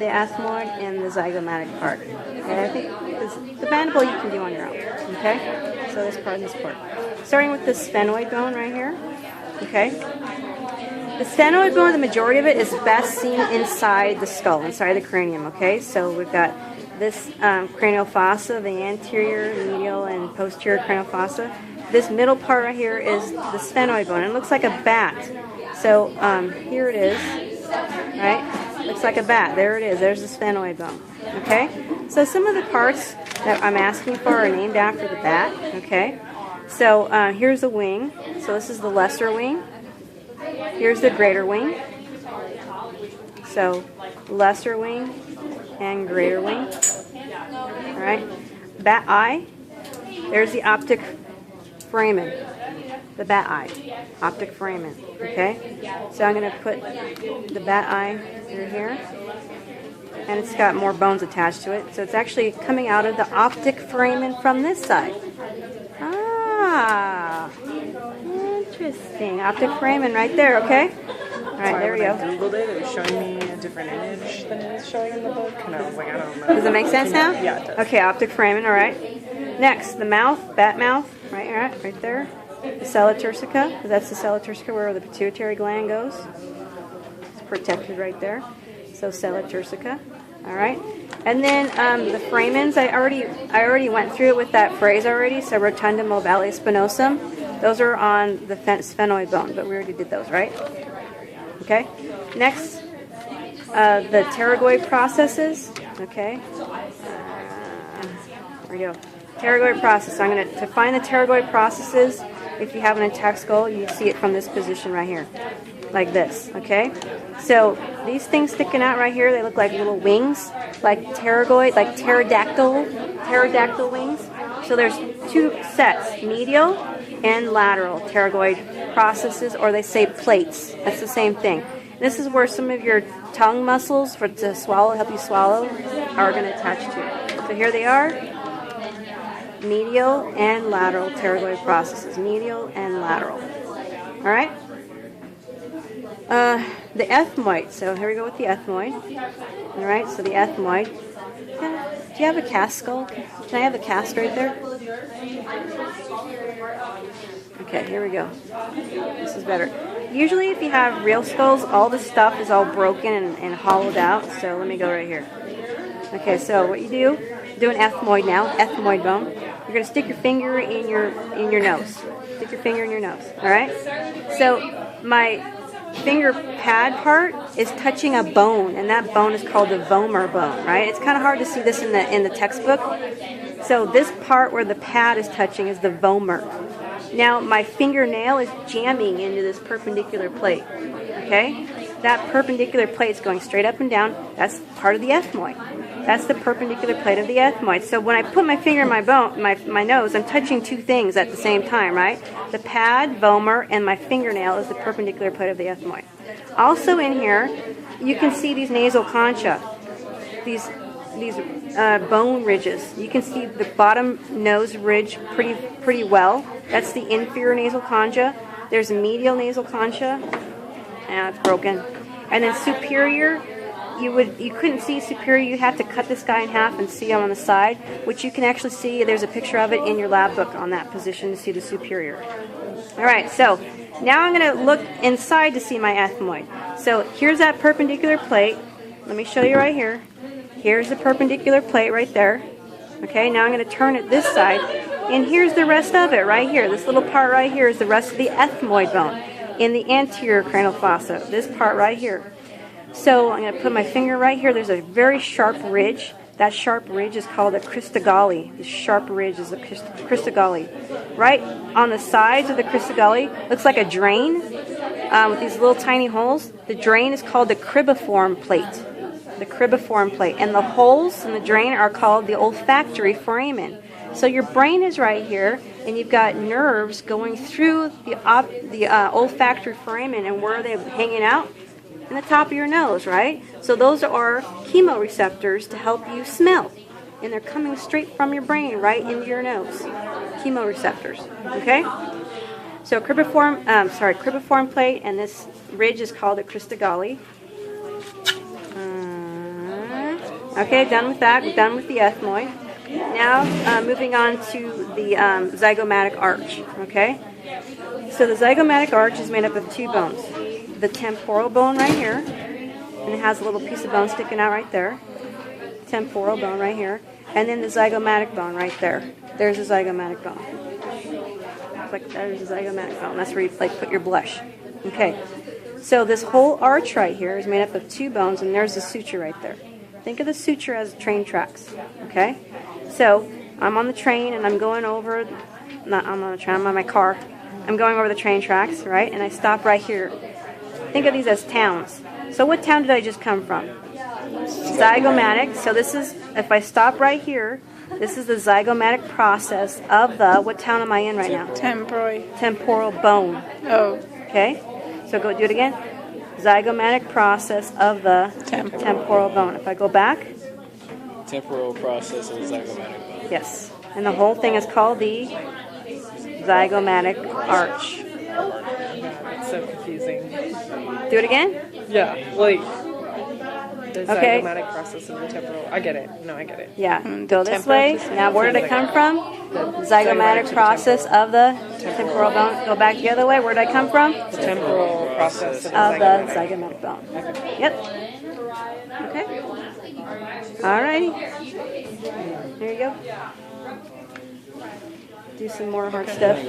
the ethmoid and the zygomatic part. Okay, I think the mandible you can do on your own. Okay, so this part and this part. Starting with the sphenoid bone right here. Okay, the sphenoid bone, the majority of it is best seen inside the skull, inside the cranium. Okay, so we've got this cranial fossa, the anterior, medial, and posterior cranial fossa. This middle part right here is the sphenoid bone. It looks like a bat. So here it is, right? Looks like a bat. There it is. There's the sphenoid bone. Okay? So some of the parts that I'm asking for are named after the bat. Okay? So here's the wing. So this is the lesser wing. Here's the greater wing. So lesser wing and greater wing. All right? Bat eye. There's the optic foramen. The bat eye, optic foramen, okay? So I'm going to put the bat eye through here, and it's got more bones attached to it. So it's actually coming out of the optic foramen from this side. Ah, interesting. Optic foramen right there, okay? All right, there we go. I Googled it, it was showing me a different image than it was showing in the book, and I was like, I don't know. Does it make sense now? Yeah, it does. Okay, optic foramen, all right. Next, the mouth, bat mouth, right there. The sella turcica, that's the sella turcica where the pituitary gland goes. It's protected right there. So sella turcica, all right. And then the foramens, I already went through it with that phrase already. So rotundum ovale spinosum, those are on the sphenoid bone, but we already did those, right? Okay. Next, the pterygoid processes. Okay. There we go. Pterygoid process. So I'm going to find the pterygoid processes. If you have an intact skull, you see it from this position right here, like this, okay? So these things sticking out right here, they look like little wings, like pterygoid, like pterodactyl wings. So there's two sets, medial and lateral pterygoid processes, or they say plates. That's the same thing. This is where some of your tongue muscles to swallow, help you swallow, are going to attach to. So here they are. Medial and lateral pterygoid processes. Medial and lateral. All right? The ethmoid. So here we go with the ethmoid. All right, so the ethmoid. Do you have a cast skull? Can I have the cast right there? Okay, here we go. This is better. Usually if you have real skulls, all the stuff is all broken and hollowed out. So let me go right here. Okay, so what you do an ethmoid now, ethmoid bone. You're going to stick your finger in your nose. Stick your finger in your nose. All right? So my finger pad part is touching a bone, and that bone is called the vomer bone, right? It's kind of hard to see this in the textbook. So this part where the pad is touching is the vomer. Now my fingernail is jamming into this perpendicular plate. Okay? That perpendicular plate is going straight up and down. That's part of the ethmoid. That's the perpendicular plate of the ethmoid. So when I put my finger in my nose, I'm touching two things at the same time, right? The pad, vomer, and my fingernail is the perpendicular plate of the ethmoid. Also in here, you can see these nasal concha, these bone ridges. You can see the bottom nose ridge pretty well. That's the inferior nasal concha. There's a medial nasal concha, and it's broken. And then superior. You couldn't see superior. You have to cut this guy in half and see him on the side, which you can actually see. There's a picture of it in your lab book on that position to see the superior. All right, so now I'm going to look inside to see my ethmoid. So here's that perpendicular plate. Let me show you right here. Here's the perpendicular plate right there. Okay, now I'm going to turn it this side, and here's the rest of it right here. This little part right here is the rest of the ethmoid bone in the anterior cranial fossa. This part right here. So I'm going to put my finger right here. There's a very sharp ridge. That sharp ridge is called a cristogalli. The sharp ridge is a cristogalli. Right on the sides of the cristogalli, looks like a drain with these little tiny holes. The drain is called the cribiform plate. The cribiform plate. And the holes in the drain are called the olfactory foramen. So your brain is right here, and you've got nerves going through the olfactory foramen. And where are they hanging out? In the top of your nose, right? So those are chemoreceptors to help you smell. And they're coming straight from your brain right into your nose. Chemoreceptors. Okay? So cribiform plate, and this ridge is called a cristogalli. Okay, done with that. We're done with the ethmoid. Now, moving on to the zygomatic arch. Okay? So the zygomatic arch is made up of two bones. The temporal bone right here, and it has a little piece of bone sticking out right there. Temporal bone right here. And then the zygomatic bone right there. There's a zygomatic bone. It's like there's a zygomatic bone. That's where you like put your blush. Okay. So this whole arch right here is made up of two bones, and there's the suture right there. Think of the suture as train tracks. Okay. So I'm on the train and I'm going over. Not I'm on the train. I'm on my car. I'm going over the train tracks, right? And I stop right here. Think of these as towns. So what town did I just come from? Zygomatic. So this is, if I stop right here, this is the zygomatic process of the, what town am I in right now? Temporal bone. Oh. Okay? So go do it again. Zygomatic process of the temporal bone. If I go back. Temporal process of the zygomatic bone. Yes. And the whole thing is called the zygomatic arch. It's so confusing. Do it again? Yeah, like the Okay. zygomatic process of the temporal. I get it. No, I get it. Yeah. Go this way. Now where did I come from? Zygomatic process of the temporal bone. Go back the other way. Where did I come from? The temporal process of Of the the zygomatic bone. Yep. Okay. Alrighty. There you go. Do some more hard stuff.